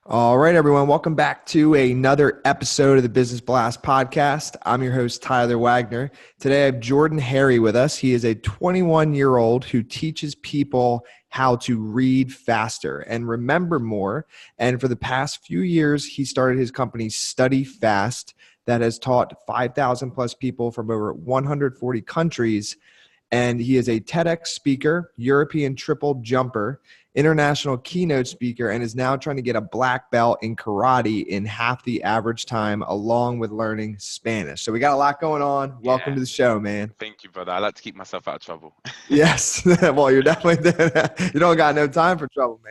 All right, everyone. Welcome back to another episode of the Business Blast podcast. I'm your host, Tyler Wagner. Today, I have Jordan Harry with us. He is a 21-year-old who teaches people how to read faster and remember more. And for the past few years, he started his company, Study Fast, that has taught 5,000 plus people from over 140 countries. And he is a TEDx speaker, European triple jumper, international keynote speaker, and is now trying to get a black belt in karate in half the average time, along with learning Spanish. So we got a lot going on. Welcome Yeah, to the show, man. thank you, brother. I like to keep myself out of trouble. Yes. Well, you're definitely you don't got no time for trouble,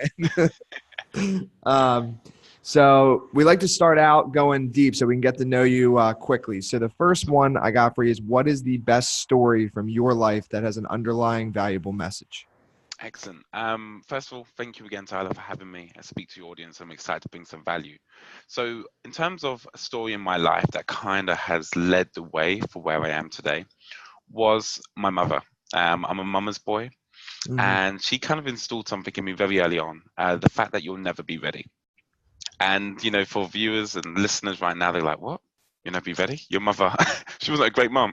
man. um, so we like to start out going deep so we can get to know you quickly. So the first Awesome. one I got for you is, what is the best story from your life that has an underlying valuable message? Excellent. First of all, thank you again, Tyler, for having me and speak to your audience. I'm excited to bring some value. So, in terms of a story in my life that kind of has led the way for where I am today, was my mother. I'm a mama's boy, Hmm. and she kind of installed something in me very early on, the fact that you'll never be ready. And, for viewers and listeners right now, they're like, what? You'll never be ready? Your mother, she wasn't a great mom.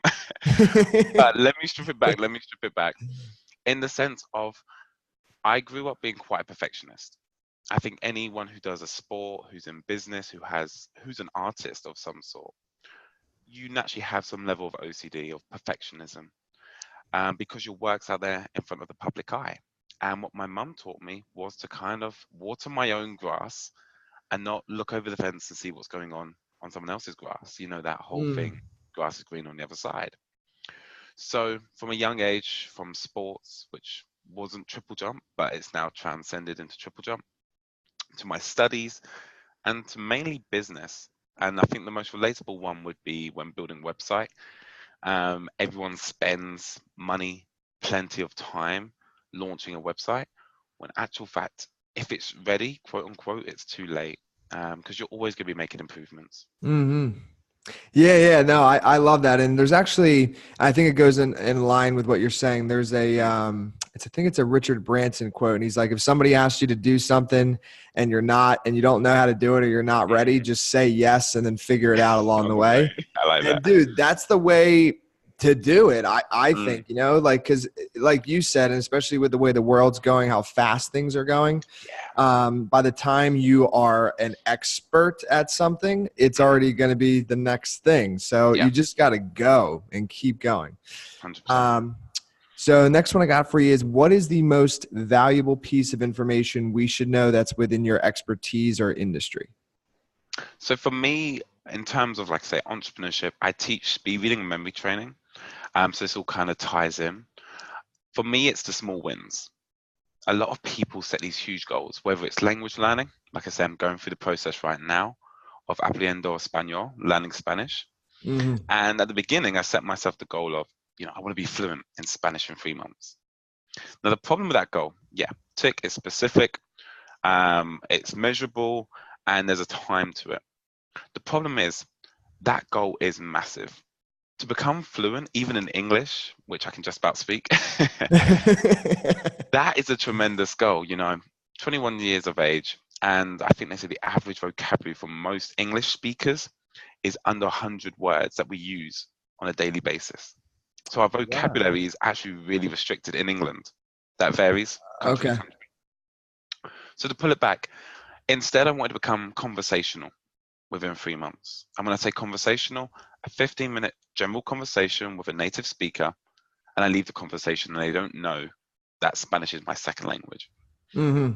But let me strip it back. Let me strip it back in the sense of I grew up being quite a perfectionist. I think anyone who does a sport, who's in business, who's an artist of some sort, you naturally have some level of OCD, of perfectionism, because your work's out there in front of the public eye. And what my mum taught me was to kind of water my own grass and not look over the fence and see what's going on someone else's grass. You know, that whole thing, Mm. grass is green on the other side. So from a young age, from sports, which wasn't triple jump, but it's now transcended into triple jump, to my studies, and to mainly business. And I think the most relatable one would be when building a website. Everyone spends money, plenty of time launching a website, when actual fact, if it's ready, quote unquote, it's too late, because you're always going to be making improvements. Hmm. Yeah. No, I love that. And there's actually, I think it goes in line with what you're saying. There's Mm, I think it's a Richard Branson quote. And he's like, if somebody asks you to do something and you're not, and you don't know how to do it, or you're not ready, mm. just say yes and then figure it out along On the the way. way. I like And that. dude, that's the way to do it. I Mm, think, like, cause like you said, and especially with the way the world's going, how fast things are going, yeah. by the time you are an expert at something, it's Mhm. already going to be the next thing. So Yeah. you just got to go and keep going. 100%. Um, so next one I got for you is, what is the most valuable piece of information we should know that's within your expertise or industry? So for me, in terms of like say entrepreneurship, I teach speed reading and memory training. So this all kind of ties in. For me, it's the small wins. A lot of people set these huge goals, whether it's language learning, like I said, I'm going through the process right now of aprendiendo español, learning Spanish. Hmm. And at the beginning, I set myself the goal of, I want to be fluent in Spanish in 3 months. Now, the problem with that goal, yeah, tick, it's specific, it's measurable, and there's a time to it. The problem is that goal is massive. To become fluent, even in English, which I can just about speak, that is a tremendous goal. 21 years of age, and I think they say the average vocabulary for most English speakers is under 100 words that we use on a daily basis. So our Wow. vocabulary is actually really restricted in England. That varies country to Okay. country. So to pull it back, instead I wanted to become conversational within 3 months. And when I say conversational, a 15-minute general conversation with a native speaker, and I leave the conversation and they don't know that Spanish is my second language. Hmm.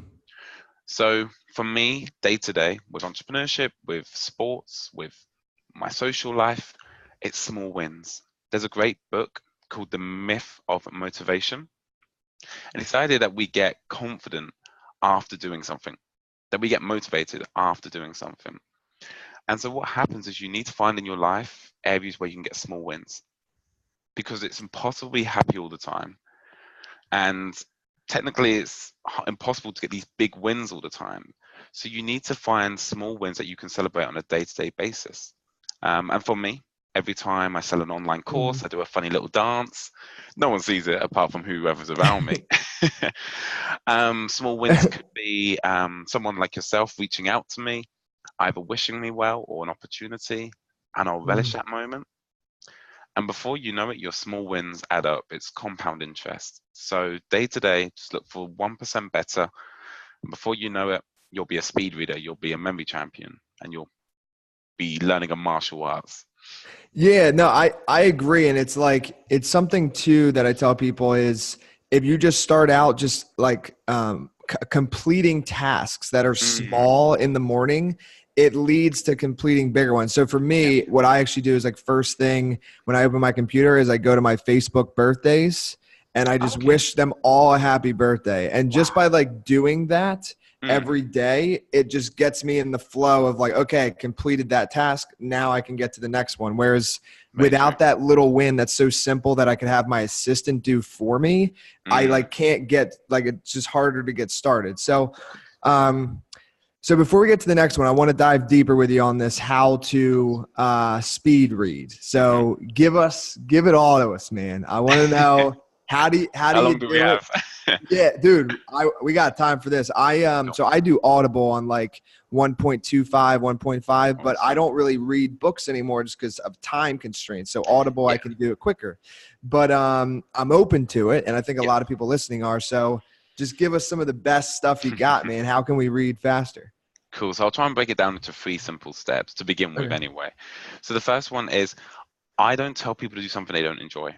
So for me, day to day, with entrepreneurship, with sports, with my social life, it's small wins. There's a great book called The Myth of Motivation. And it's the idea that we get confident after doing something, that we get motivated after doing something. And so what happens is you need to find in your life areas where you can get small wins, because it's impossible to be happy all the time. And technically, it's impossible to get these big wins all the time. So you need to find small wins that you can celebrate on a day-to-day basis. And for me, Every time I sell an online Mhm. course, I do a funny little dance. No one sees it apart from whoever's around me. Small wins could be someone like yourself reaching out to me, either wishing me well or an opportunity, and I'll relish Mhm. that moment. And before you know it, your small wins add up. It's compound interest. So day to day, just look for 1% better. And before you know it, you'll be a speed reader, you'll be a memory champion, and you'll be learning a martial arts. Yeah, no, I agree. And it's like, it's something too that I tell people is if you just start out just like completing tasks that are Mm, small in the morning, it leads to completing bigger ones. So for yeah, me, what I actually do is like first thing when I open my computer is I go to my Facebook birthdays and I just okay. wish them all a happy birthday. And just by Wow. like doing that, Mm, every day, it just gets me in the flow of like, okay, completed that task. Now I can get to the next one. Whereas very true. without that little win that's so simple that I could have my assistant do for me, I Mm, like can't get like, it's just harder to get started. Um, so before we get to the next one, I want to dive deeper with you on this, how of course. to speed read. Hmm. So give it all to us, man. I want to know how do How you long do we do it? have? Yeah, dude, we got time for this. Cool. So I do Audible on like 1.25, 1.5, but I Awesome. don't really read books anymore just because of time constraints. So Audible, I Yeah, can do it quicker. But I'm open to it, and I think a yeah. lot of people listening are. So just give us some of the best stuff you got, man. How can we read faster? Cool. So I'll try and break it down into three simple steps to begin with, Okay. anyway. So the first one is I don't tell people to do something they don't enjoy.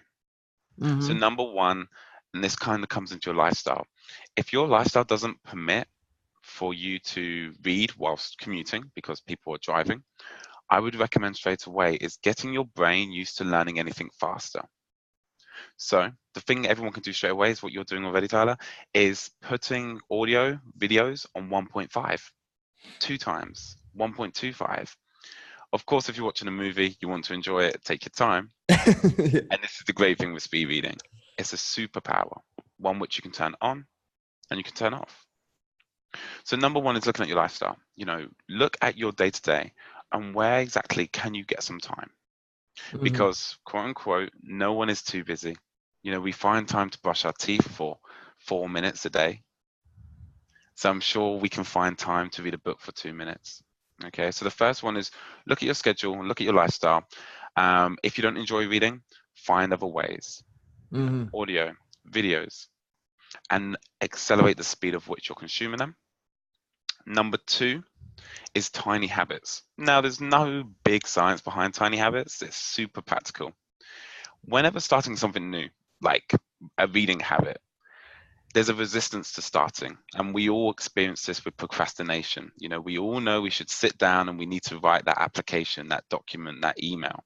So Mm-hmm. number one, and this kind of comes into your lifestyle. If your lifestyle doesn't permit for you to read whilst commuting because people are driving, I would recommend straight away is getting your brain used to learning anything faster. So the thing everyone can do straight away is what you're doing already, Tyler, is putting audio videos on 1.5, two times, 1.25. Of course, if you're watching a movie, you want to enjoy it, take your time. And this is the great thing with speed reading. It's a superpower, one which you can turn on and you can turn off. So number one is looking at your lifestyle. Look at your day to day and where exactly can you get some time? Mm-hmm. Because quote unquote, no one is too busy. We find time to brush our teeth for 4 minutes a day. So I'm sure we can find time to read a book for 2 minutes. Okay, so the first one is look at your schedule and look at your lifestyle. If you don't enjoy reading, find other ways, Mm-hmm. audio, videos, and accelerate the speed of which you're consuming them. Number two is tiny habits. Now, there's no big science behind tiny habits, it's super practical. Whenever starting something new, like a reading habit, there's a resistance to starting. And we all experience this with procrastination. We all know we should sit down and we need to write that application, that document, that email.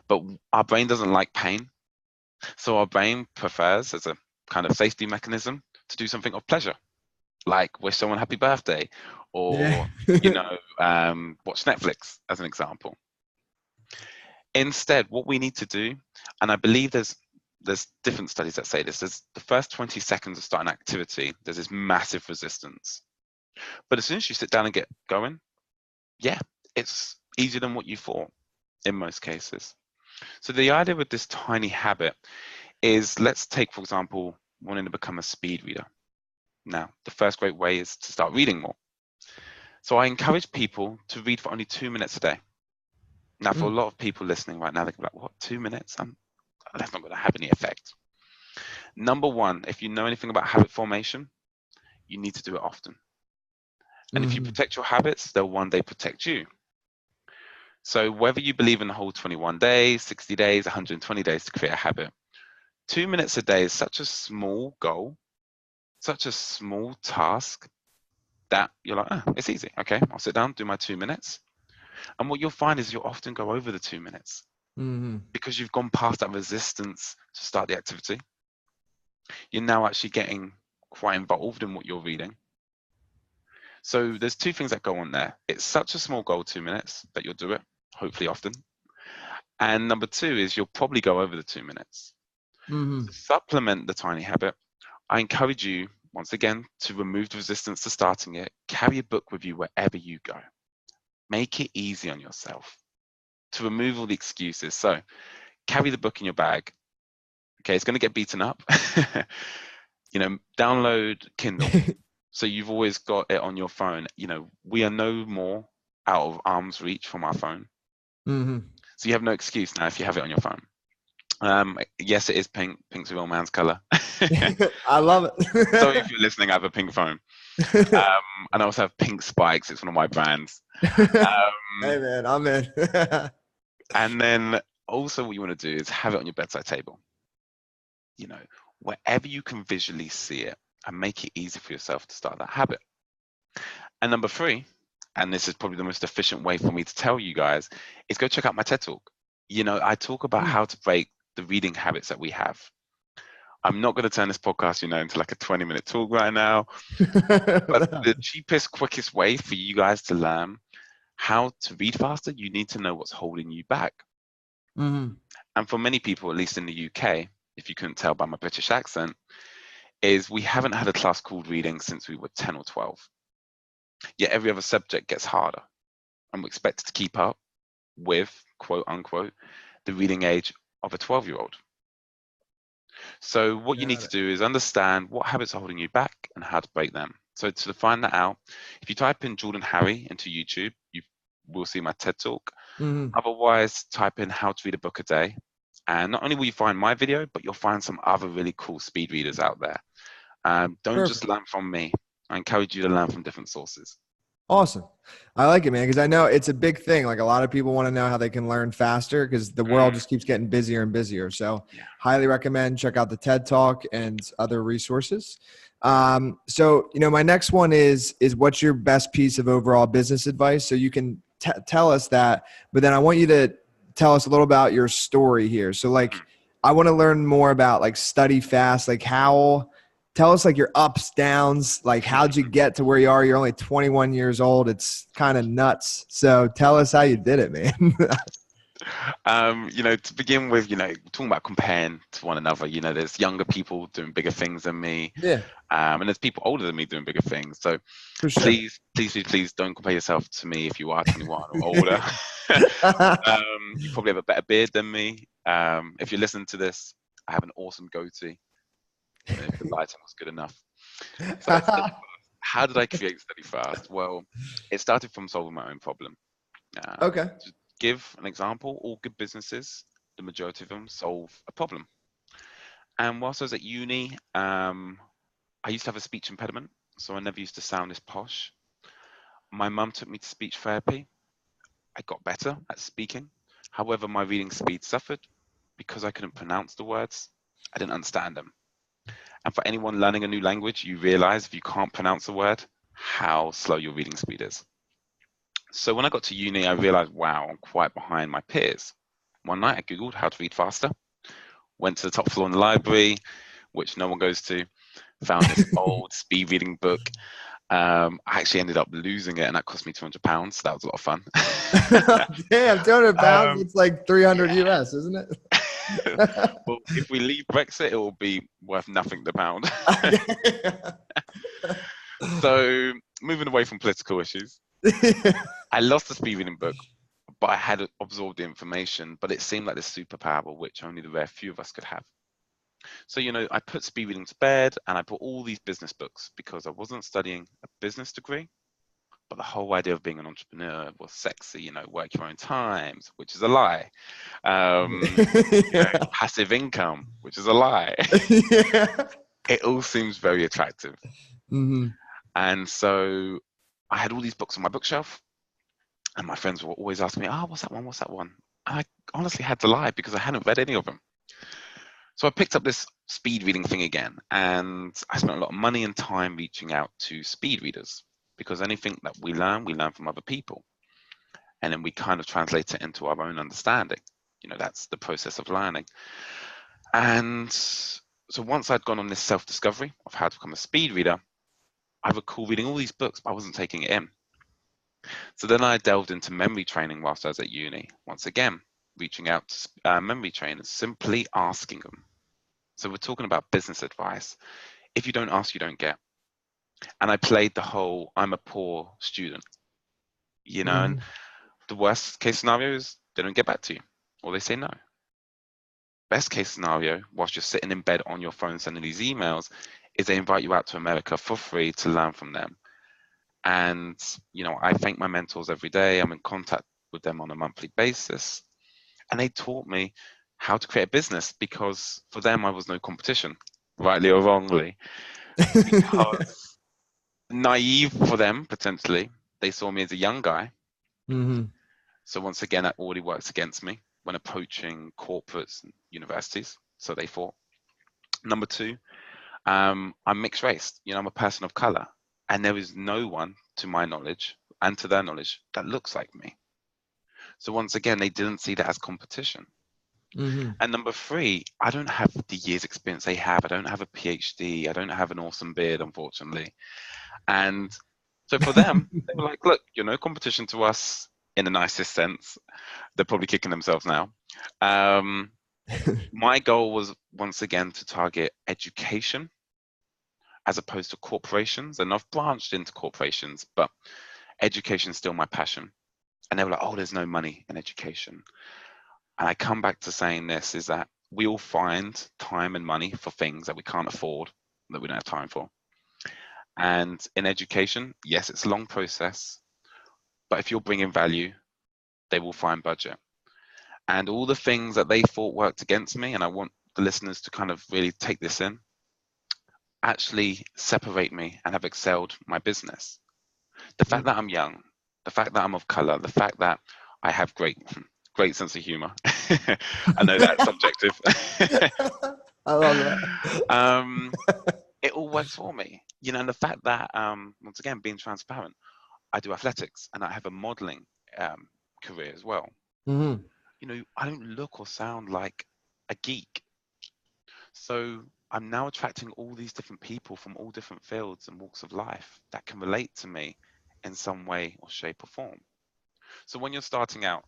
But our brain doesn't like pain. So our brain prefers, as a kind of safety mechanism, to do something of pleasure, like wish someone happy birthday Yeah. or, watch Netflix, as an example. Instead, what we need to do, and I believe there's different studies that say this, there's the first 20 seconds of starting activity, there's this massive resistance. But as soon as you sit down and get going, yeah, it's easier than what you thought in most cases. So the idea with this tiny habit is, let's take, for example, wanting to become a speed reader. Now, the first great way is to start reading more. So I encourage people to read for only 2 minutes a day. Now, for a Mm. lot of people listening right now, they're like, what, 2 minutes? That's not going to have any effect. Number one, if you know anything about habit formation, you need to do it often. And if you Mm-hmm. protect your habits, they'll one day protect you. So whether you believe in the whole 21 days, 60 days, 120 days to create a habit, 2 minutes a day is such a small goal, such a small task that you're like, it's easy. Okay, I'll sit down, do my 2 minutes. And what you'll find is you'll often go over the 2 minutes Mm-hmm. because you've gone past that resistance to start the activity. You're now actually getting quite involved in what you're reading. So there's two things that go on there. It's such a small goal, 2 minutes, that you'll do it, hopefully often. And number two is you'll probably go over the 2 minutes. Mm-hmm. To supplement the tiny habit, I encourage you, once again, to remove the resistance to starting it. Carry a book with you wherever you go. Make it easy on yourself. to remove all the excuses. So carry the book in your bag. Okay, it's going to get beaten up. Download Kindle. So you've always got it on your phone. We are no more out of arm's reach from our phone. Mm-hmm. So you have no excuse now if you have it on your phone. Yes, it is pink. Pink's a real man's color. I love it. Sorry if you're listening, I have a pink phone. And I also have pink spikes. It's one of my brands. Hey man, I'm in. And then also what you want to do is have it on your bedside table. Wherever you can visually see it, and make it easy for yourself to start that habit. And number 3, and this is probably the most efficient way for me to tell you guys, is go check out my TED Talk. I talk about how to break the reading habits that we have. I'm not going to turn this podcast, into like a 20-minute talk right now. But the cheapest, quickest way for you guys to learn how to read faster, you need to know what's holding you back. Mm-hmm. And for many people, at least in the UK, if you couldn't tell by my British accent, is we haven't had a class called reading since we were 10 or 12. Yet every other subject gets harder, and we're expected to keep up with, quote unquote, the reading age of a 12-year-old. So what you need to do is understand what habits are holding you back and how to break them. So to find that out, if you type in Jordan Harry into YouTube, you will see my TED Talk. Mm-hmm. Otherwise, type in how to read a book a day. And not only will you find my video, but you'll find some other really cool speed readers out there. Don't just learn from me. I encourage you to learn from different sources. Awesome. I like it, man, because I know it's a big thing. Like a lot of people want to know how they can learn faster because the world just keeps getting busier and busier. So highly recommend check out the TED Talk and other resources. So my next one is what's your best piece of overall business advice? So you can tell us that, but then I want you to tell us a little about your story here. So I want to learn more about study fast, tell us your ups, downs, how'd you get to where you are? You're only 21 years old. It's kind of nuts. So tell us how you did it, man. To begin with, talking about comparing to one another, there's younger people doing bigger things than me. Yeah. And there's people older than me doing bigger things. So For sure. please don't compare yourself to me if you are 21 or older. You probably have a better beard than me. If you're listening to this, I have an awesome goatee. If the lighting was good enough. So how did I create Steady Fast? Well, it started from solving my own problem. Okay. To give an example, all good businesses, the majority of them solve a problem. And whilst I was at uni, I used to have a speech impediment, so I never used to sound as posh. My mum took me to speech therapy. I got better at speaking. However, my reading speed suffered because I couldn't pronounce the words. I didn't understand them. And for anyone learning a new language, you realize if you can't pronounce a word, how slow your reading speed is. So when I got to uni, I realized, wow, I'm quite behind my peers. One night I Googled how to read faster, went to the top floor in the library, which no one goes to, found this old speed reading book. I actually ended up losing it, and that cost me £200. So that was a lot of fun. Damn, 200 pounds, it's like 300 US, isn't it? Well, if we leave Brexit, it will be worth nothing the pound. So, moving away from political issues, I lost the speed reading book, but I had absorbed the information, but it seemed like this superpower, which only the rare few of us could have. So, I put speed reading to bed, and I bought all these business books because I wasn't studying a business degree, but the whole idea of being an entrepreneur was sexy, work your own times, which is a lie. Passive income, which is a lie. It all seems very attractive. Mm-hmm. And so I had all these books on my bookshelf, and my friends were always asking me, what's that one? What's that one? And I honestly had to lie because I hadn't read any of them. So I picked up this speed reading thing again, and I spent a lot of money and time reaching out to speed readers because anything that we learn from other people. And then we kind of translate it into our own understanding. That's the process of learning. And so once I'd gone on this self-discovery of how to become a speed reader, I recall reading all these books, but I wasn't taking it in. So then I delved into memory training whilst I was at uni. Once again, reaching out to memory trainers, simply asking them. So we're talking about business advice. If you don't ask, you don't get. And I played the whole, I'm a poor student, and the worst case scenario is they don't get back to you, or they say no. Best case scenario, whilst you're sitting in bed on your phone sending these emails, is they invite you out to America for free to learn from them. And, I thank my mentors every day. I'm in contact with them on a monthly basis. And they taught me how to create a business, because for them, I was no competition, rightly or wrongly. Because naive for them, potentially, they saw me as a young guy. Mm-hmm. So once again, that already works against me when approaching corporates and universities. So they thought. Number two, I'm mixed race. I'm a person of color, and there is no one, to my knowledge and to their knowledge, that looks like me. So once again, they didn't see that as competition. Mm-hmm. And number three, I don't have the years experience they have. I don't have a PhD. I don't have an awesome beard, unfortunately. And so for them, they were like, look, you're no competition to us in the nicest sense. They're probably kicking themselves now. My goal was, once again, to target education as opposed to corporations. And I've branched into corporations, but education is still my passion. And they were like, oh, there's no money in education. And I come back to saying this, is that we all find time and money for things that we can't afford, that we don't have time for. And in education, yes, it's a long process, but if you're bringing value, they will find budget. And all the things that they thought worked against me, and I want the listeners to kind of really take this in, actually separate me and have excelled my business. The fact that I'm young, the fact that I'm of color, the fact that I have great sense of humor. I know that's subjective. I love that. It all works for me, and the fact that, once again, being transparent, I do athletics and I have a modeling career as well. Mm-hmm. I don't look or sound like a geek. So I'm now attracting all these different people from all different fields and walks of life that can relate to me in some way or shape or form. So when you're starting out,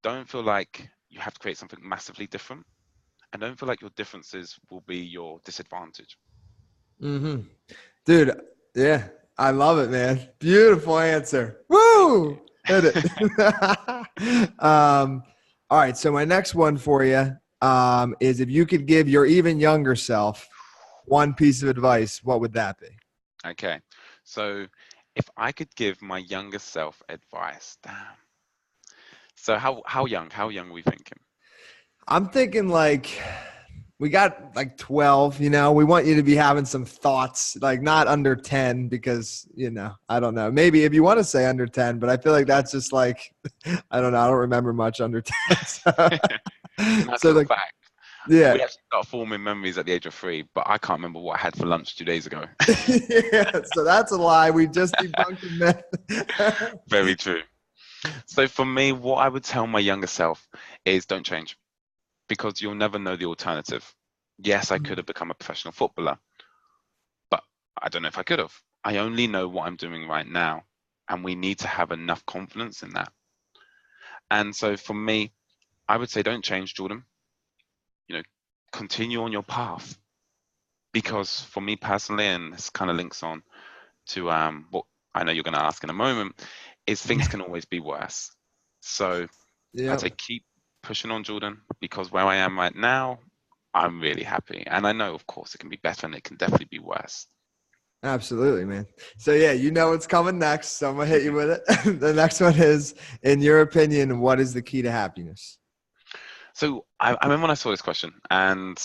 don't feel like you have to create something massively different, and don't feel like your differences will be your disadvantage. Mm-hmm. Dude, yeah, I love it, man. Beautiful answer. Woo! Hit it. All right, so my next one for you is, if you could give your even younger self one piece of advice, what would that be? Okay, so if I could give my younger self advice, damn. So how young? How young are we thinking? I'm thinking like, we got like 12, we want you to be having some thoughts, like not under 10, because, I don't know. Maybe if you want to say under 10, but I feel like that's just like, I don't know. I don't remember much under 10. Matter So of like, fact, yeah. we actually start forming memories at the age of 3, but I can't remember what I had for lunch 2 days ago. Yeah, so that's a lie. We just debunked the myth. Very true. So for me, what I would tell my younger self is, don't change, because you'll never know the alternative. Yes, I could have become a professional footballer, but I don't know if I could have. I only know what I'm doing right now, and we need to have enough confidence in that. And so for me, I would say, don't change, Jordan. Continue on your path, because for me personally, and this kind of links on to what I know you're going to ask in a moment, is things can always be worse. So I'd Yeah, say keep pushing on, Jordan, because where I am right now, I'm really happy. And I know, of course, it can be better and it can definitely be worse. absolutely, man. So yeah, what's coming next. So I'm gonna hit you with it. The next one is, in your opinion, what is the key to happiness? So I remember when I saw this question, and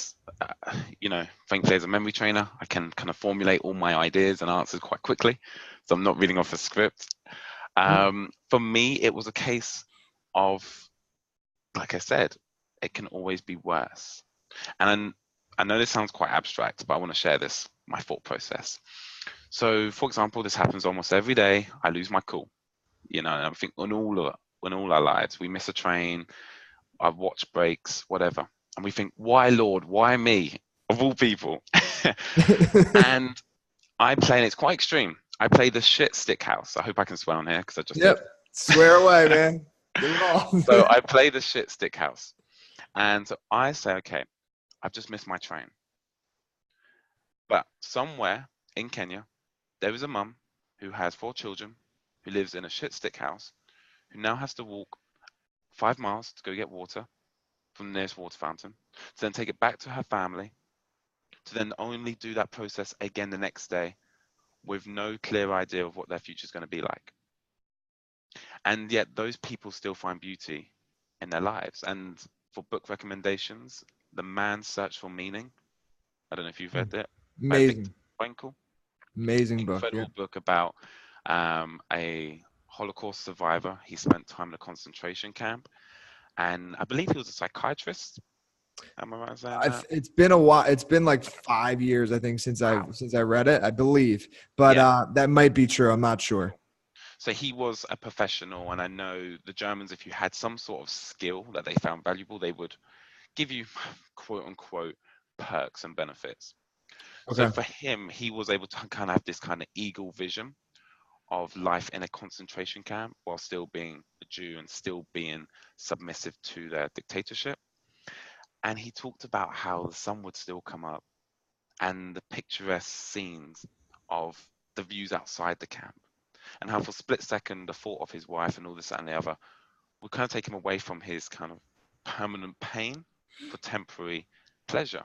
thankfully as a memory trainer, I can kind of formulate all my ideas and answers quite quickly. So I'm not reading off a script. For me, it was a case of, like I said, it can always be worse. And I know this sounds quite abstract, but I want to share this, my thought process. So, for example, this happens almost every day. I lose my cool. And I think in all our lives, we miss a train, our watch breaks, whatever, and we think, why, Lord, why me, of all people? And and it's quite extreme. I play the shit stick house. I hope I can swear on here because I just did. Swear away, man. Get it all. So I play the shit stick house. And so I say, okay, I've just missed my train. But somewhere in Kenya, there is a mum who has 4 children, who lives in a shit stick house, who now has to walk 5 miles to go get water from the nearest water fountain, to then take it back to her family, to then only do that process again the next day with no clear idea of what their future is going to be like. And yet those people still find beauty in their lives. And for book recommendations, The Man's Search for Meaning. I don't know if you've read it. By Viktor Amazing. Frankl. Amazing book. Yeah. Incredible book about a Holocaust survivor. He spent time in a concentration camp, and I believe he was a psychiatrist. Am I right in saying that? It's been a while. It's been like 5 years, I think, since Wow. I read it, I believe. But Yeah. that might be true. I'm not sure. So he was a professional, and I know the Germans, if you had some sort of skill that they found valuable, they would give you quote unquote perks and benefits. So Okay. for him, he was able to kind of have this kind of eagle vision of life in a concentration camp while still being a Jew and still being submissive to their dictatorship. And he talked about how the sun would still come up and the picturesque scenes of the views outside the camp, and how for a split second the thought of his wife and all this that, and the other would kind of take him away from his kind of permanent pain for temporary pleasure.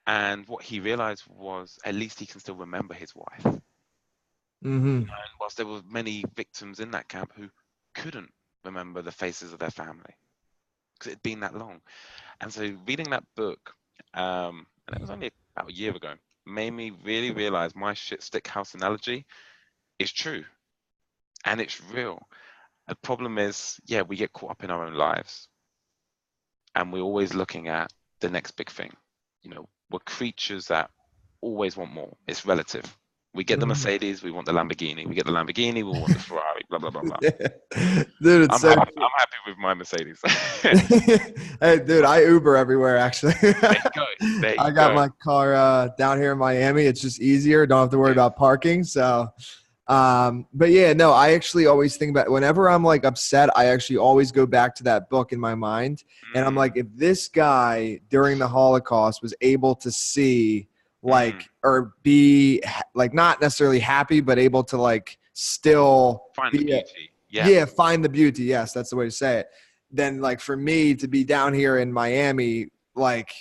And what he realized was at least he can still remember his wife. Mm-hmm. And whilst there were many victims in that camp who couldn't remember the faces of their family because it had been that long. And so reading that book, and it was only about a year ago, made me really realize my shit stick house analogy is true and it's real. The problem is, yeah, we get caught up in our own lives and we're always looking at the next big thing. You know, we're creatures that always want more. It's relative. We get the Mercedes, we want the Lamborghini. We get the Lamborghini, we want the Ferrari, blah, blah, blah, blah. Dude, it's I'm happy with my Mercedes. Hey, dude, I Uber everywhere, actually. There you go. I got my car down here in Miami. It's just easier. Don't have to worry about parking. So, but yeah, no, I actually always think about whenever I'm like upset, I actually always go back to that book in my mind. And I'm like, if this guy during the Holocaust was able to see like, or be like, not necessarily happy, but able to like still find the beauty. Yeah, find the beauty. Yes, that's the way to say it. Then like for me to be down here in Miami, like,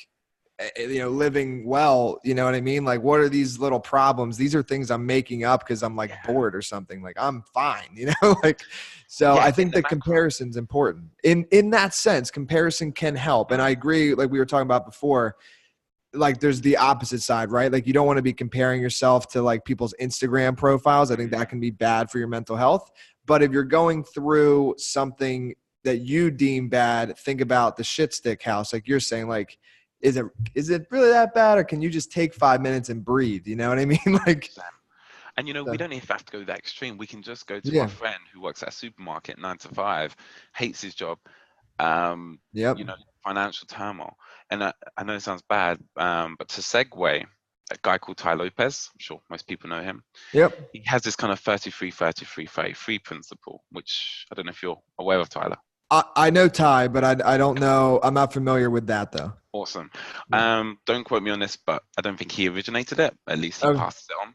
you know, living well, you know what I mean? Like, what are these little problems? These are things I'm making up because I'm like bored or something. Like, I'm fine, you know? Like, so I think the comparison's important. In that sense, comparison can help. And I agree, like we were talking about before, like there's the opposite side, right? Like you don't want to be comparing yourself to like people's Instagram profiles. I think that can be bad for your mental health. But if you're going through something that you deem bad, think about the shit stick house. Like you're saying, like, is it really that bad? Or can you just take 5 minutes and breathe? You know what I mean? Like, and you know, we don't even have to go that extreme. We can just go to our friend who works at a supermarket 9 to 5, hates his job, you know, financial turmoil. And I know it sounds bad, but to segue, a guy called Ty Lopez, I'm sure most people know him. Yep. He has this kind of 33-33-33 principle, which I don't know if you're aware of, Tyler. I know Ty, but I don't know. I'm not familiar with that though. Awesome. Don't quote me on this, but I don't think he originated it. At least he passed it on.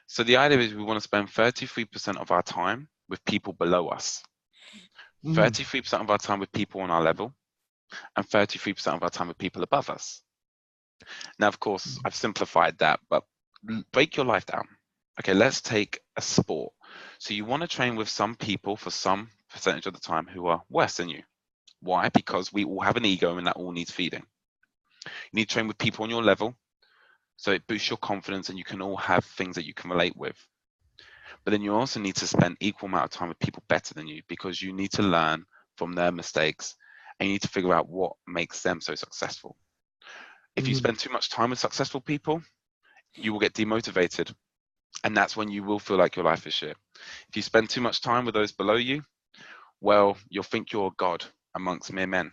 So the idea is we want to spend 33% of our time with people below us, 33% of our time with people on our level, and 33% of our time with people above us. Now, of course, I've simplified that, but break your life down. Okay, let's take a sport. So you want to train with some people for some percentage of the time who are worse than you. Why? Because we all have an ego and that all needs feeding. You need to train with people on your level, so it boosts your confidence and you can all have things that you can relate with. But then you also need to spend equal amount of time with people better than you, because you need to learn from their mistakes and you need to figure out what makes them so successful. If you spend too much time with successful people, you will get demotivated, and that's when you will feel like your life is shit. If you spend too much time with those below you, well, you'll think you're a god amongst mere men.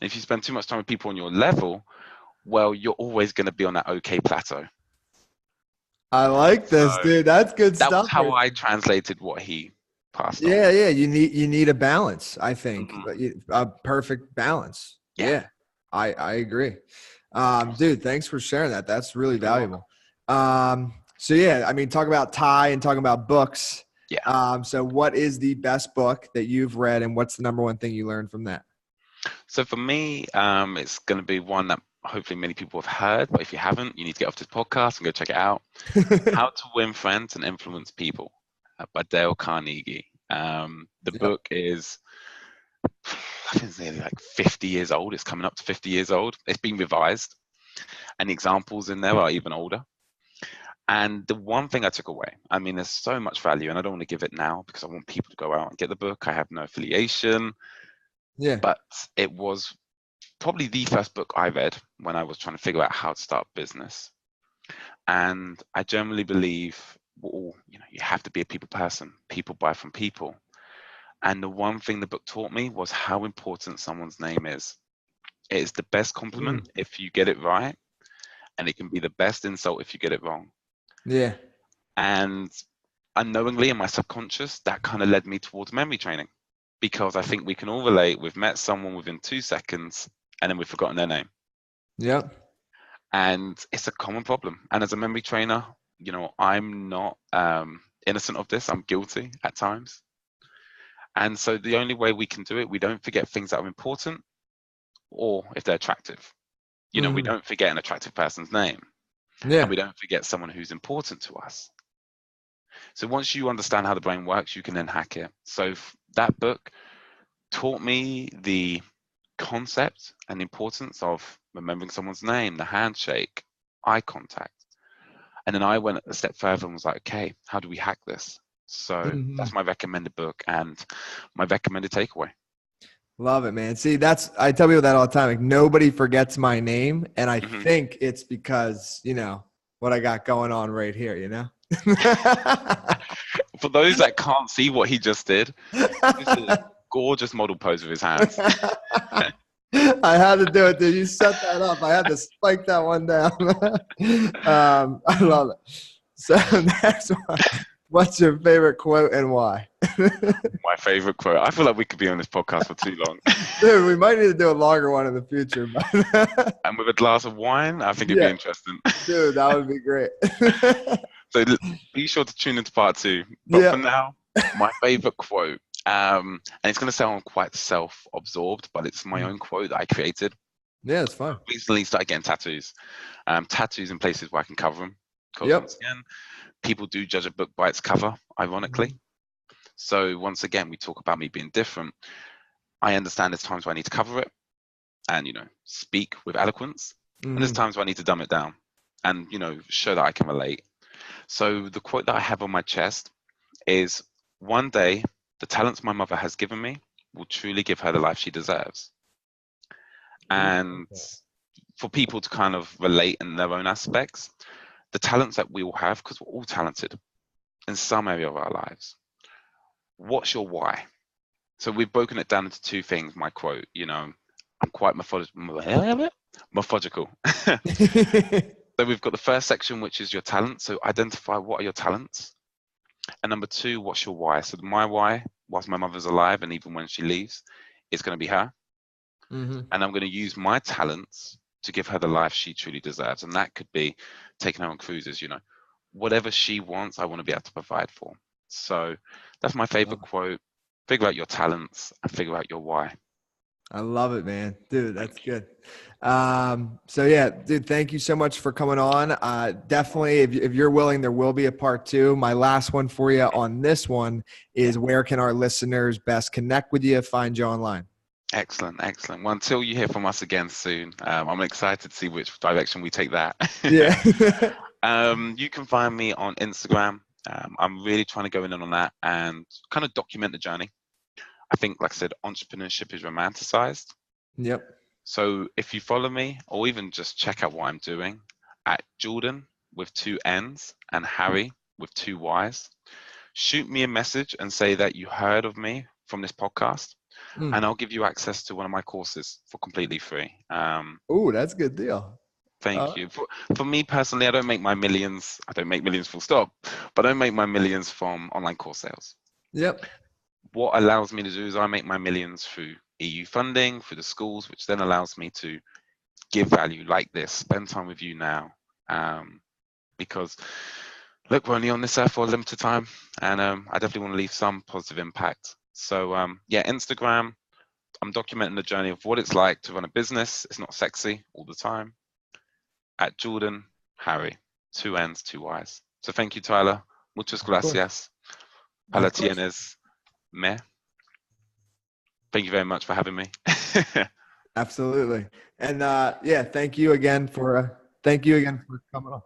And if you spend too much time with people on your level, well, you're always going to be on that okay plateau. I like this, dude. That's good stuff. That was how I translated what he passed on. Yeah, you need a balance, I think. A perfect balance. Yeah. I agree. Dude, thanks for sharing that. That's really valuable. So yeah, I mean, talk about Ty and talking about books. Yeah. So what is the best book that you've read, and what's the number one thing you learned from that? So for me, it's going to be one that hopefully many people have heard, but if you haven't, you need to get off this podcast and go check it out. How to Win Friends and Influence People by Dale Carnegie. The Yep. book is, I think it's nearly like 50 years old. It's coming up to 50 years old. It's been revised, and the examples in there are even older. And the one thing I took away, I mean, there's so much value, and I don't want to give it now because I want people to go out and get the book. I have no affiliation, Yeah. but it was probably the first book I read when I was trying to figure out how to start a business. And I generally believe, well, you have to be a people person. People buy from people. And the one thing the book taught me was how important someone's name is. It is the best Mm. compliment if you get it right, and it can be the best insult if you get it wrong. Yeah. And unknowingly in my subconscious, that kind of led me towards memory training, because I think we can all relate. We've met someone within 2 seconds and then we've forgotten their name. Yep. And it's a common problem. And as a memory trainer, I'm not innocent of this. I'm guilty at times. And so the only way we can do it, we don't forget things that are important, or if they're attractive. We don't forget an attractive person's name, Yeah. and we don't forget someone who's important to us. So once you understand how the brain works, you can then hack it. So that book taught me the concept and importance of remembering someone's name, the handshake, eye contact. And then I went a step further and was like, okay, how do we hack this? So that's my recommended book and my recommended takeaway. Love it, man. See, I tell people that all the time. Like, nobody forgets my name. And I Mhm. think it's because, what I got going on right here, For those that can't see what he just did, this is a gorgeous model pose with his hands. I had to do it, dude. You set that up. I had to spike that one down. I love it. So next one, what's your favorite quote and why? My favorite quote. I feel like we could be on this podcast for too long. Dude, we might need to do a longer one in the future. But And with a glass of wine, I think it'd be interesting. Dude, that would be great. So be sure to tune into part 2. But for now, my favorite quote, and it's going to sound quite self-absorbed, but it's my own quote that I created. Yeah, it's fun. Recently started getting tattoos. Tattoos in places where I can cover them. Because once again, people do judge a book by its cover, ironically. So once again, we talk about me being different. I understand there's times where I need to cover it and, speak with eloquence. And there's times where I need to dumb it down and, show that I can relate. So the quote that I have on my chest is, one day, the talents my mother has given me will truly give her the life she deserves. And for people to kind of relate in their own aspects, the talents that we all have, because we're all talented in some area of our lives. What's your why? So we've broken it down into 2 things, my quote, I'm quite methodical. So we've got the first section, which is your talent. So identify what are your talents. And number 2, what's your why? So my why, whilst my mother's alive and even when she leaves, is going to be her. And I'm going to use my talents to give her the life she truly deserves. And that could be taking her on cruises, whatever she wants, I want to be able to provide for. So that's my favorite quote. Figure out your talents and figure out your why. I love it, man. Dude, that's good. So yeah, dude, thank you so much for coming on. Definitely, if you're willing, there will be a part 2. My last one for you on this one is, where can our listeners best connect with you, find you online? Excellent. Well, until you hear from us again soon, I'm excited to see which direction we take that. Yeah. You can find me on Instagram. I'm really trying to go in on that and kind of document the journey. I think, like I said, entrepreneurship is romanticized. Yep. So if you follow me, or even just check out what I'm doing at Jordan with 2 N's and Harry with 2 Y's, shoot me a message and say that you heard of me from this podcast, and I'll give you access to one of my courses for completely free. Oh, that's a good deal. Thank you. For me personally, I don't make my millions. I don't make millions full stop, but I don't make my millions from online course sales. Yep. What allows me to do is I make my millions through EU funding, through the schools, which then allows me to give value like this, spend time with you now. Because look, we're only on this earth for a limited time, and I definitely want to leave some positive impact. So yeah, Instagram, I'm documenting the journey of what it's like to run a business. It's not sexy all the time. At Jordan Harry, 2 N's, 2 Y's. So thank you, Tyler. Muchas Of course. gracias. Of Pala course. tienes me. Thank you very much for having me. Absolutely. And yeah, thank you again for coming on.